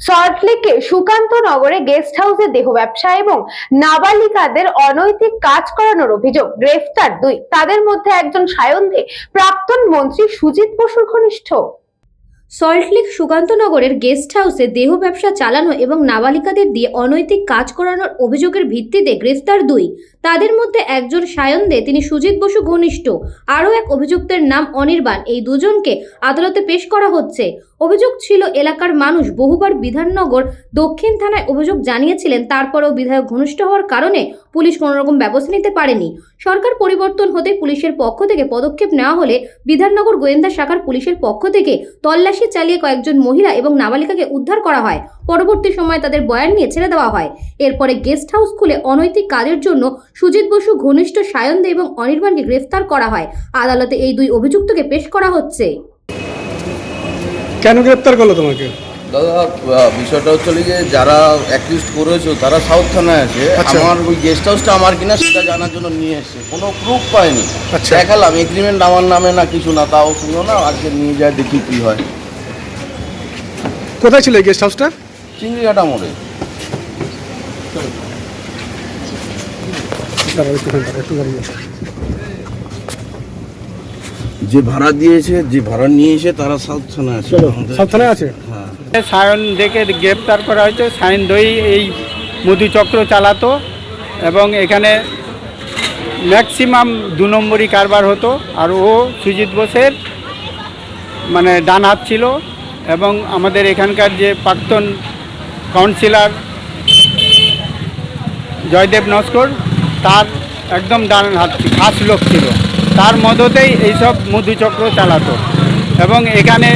সল্টলেকের সুকান্তনগরে গেস্ট হাউসে দেহ ব্যবসা এবং নাবালিকাদের অনৈতিক কাজ করানোর অভিযোগ, গ্রেফতার 2। তাদের মধ্যে একজন সায়ন্দে প্রাক্তন মন্ত্রী সুজিত বসুর ঘনিষ্ঠ। সল্টলেক সুকান্তনগরের গেস্ট হাউসে দেহ ব্যবসা চালানো এবং নাবালিকাদের দিয়ে অনৈতিক কাজ করানোর অভিযোগের ভিত্তিতে গ্রেফতার 2। তাদের মধ্যে একজন সায়ন্দে, তিনি সুজিত বসু ঘনিষ্ঠ। আরও এক অভিযুক্তের নাম অনির্বাণ। এই দুজনকে আদালতে পেশ করা হচ্ছে। অভিযোগ ছিল, এলাকার মানুষ বহুবার বিধাননগর দক্ষিণ থানায় অভিযোগ জানিয়েছিলেন, তারপরেও বিধায়ক ঘনিষ্ঠ হওয়ার কারণে পুলিশ কোনোরকম ব্যবস্থা নিতে পারেনি। সরকার পরিবর্তন হতে পুলিশের পক্ষ থেকে পদক্ষেপ নেওয়া হলে বিধাননগর গোয়েন্দা শাখার পুলিশের পক্ষ থেকে তল্লাশি চালিয়ে কয়েকজন মহিলা এবং নাবালিকাকে উদ্ধার করা হয়। পরবর্তী সময়ে তাদের বয়ান নিয়ে ছেড়ে দেওয়া হয়। এরপরে গেস্ট হাউস খুলে অনৈতিক কাজের জন্য সুজিত বসু ঘনিষ্ঠ সায়ন্দে এবং অনির্বাণকে গ্রেফতার করা হয়। আদালতে এই 2 অভিযুক্তকে পেশ করা হচ্ছে। কেন গ্রেফতার করলো তোমাকে? দাদা, বিষয়টা হচ্ছে যে যারা অ্যাকিউজ করেছো তারা সাউথ থানায় আছে। আমার ওই গেস্ট হাউসটা আমার কিনা সেটা জানার জন্য নিয়ে এসছে, কোনো প্রুফ পাইনি। দেখালাম এগ্রিমেন্ট আমার নামে না, কিছু না, তাও শুনো না, আজকে নিয়ে যায়, দেখি কি হয়। কোথায় ছিল এই গেস্ট হাউসটা? চিংড়িঘাটা মোড়ে। যে ভাড়া দিয়েছে, যে ভাড়া নিয়ে এসে তারা সাউথ থানায় আছে। সাউথ থানায় আছে। হ্যাঁ, সায়ন দেখে গ্রেপ্তার করা হয়েছে। সায়ন দই এই মধুচক্র চালাতো এবং এখানে ম্যাক্সিমাম 2 নম্বরই কারবার হতো। আর ও সুজিত বোসের মানে ডান হাত ছিল এবং আমাদের এখানকার যে প্রাক্তন কাউন্সিলর জয়দেব নস্কর, তার একদম ডান হাত খাস লোক ছিল। তার মদতেই এইসব মধুচক্র চালাতো এবং এখানে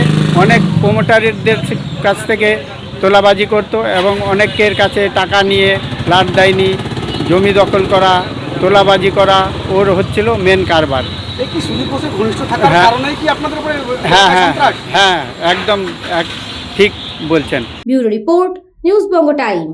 অনেক প্রমোটারদের কাছ থেকে তোলাবাজি করতো এবং অনেকের কাছে টাকা নিয়ে লাট দেয়নি, জমি দখল করা, তোলাবাজি করা ওর হচ্ছিল মেন কারবার। হ্যাঁ, একদম ঠিক বলছেন। Bureau report, news Banga time.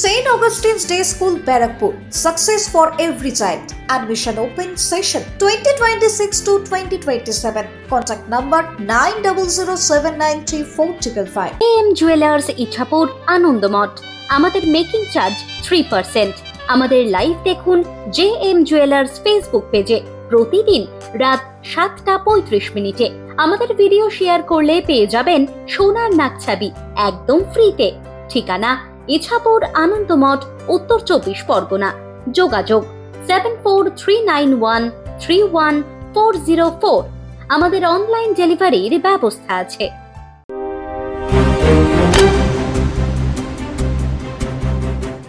St. Augustine's Day School, Barakpur. Success for every child. Admission open session 2026 to 2027. Contact number 9007934555. AM Jewelers Ichapur Anandamath. আমাদের মেকিং চার্জ 3%। আমাদের লাইভ দেখুন JM Jewelers ফেসবুক পেজে প্রতিদিন রাত 7:35 আমাদের ভিডিও শেয়ার করলে পেয়ে যাবেন সোনার নাকছাবি একদম ফ্রিতে। ঠিকানা ইছাপুর আনন্দমঠ, উত্তর 24 পরগনা। যোগাযোগ 7439131404। আমাদের অনলাইন ডেলিভারির ব্যবস্থা আছে।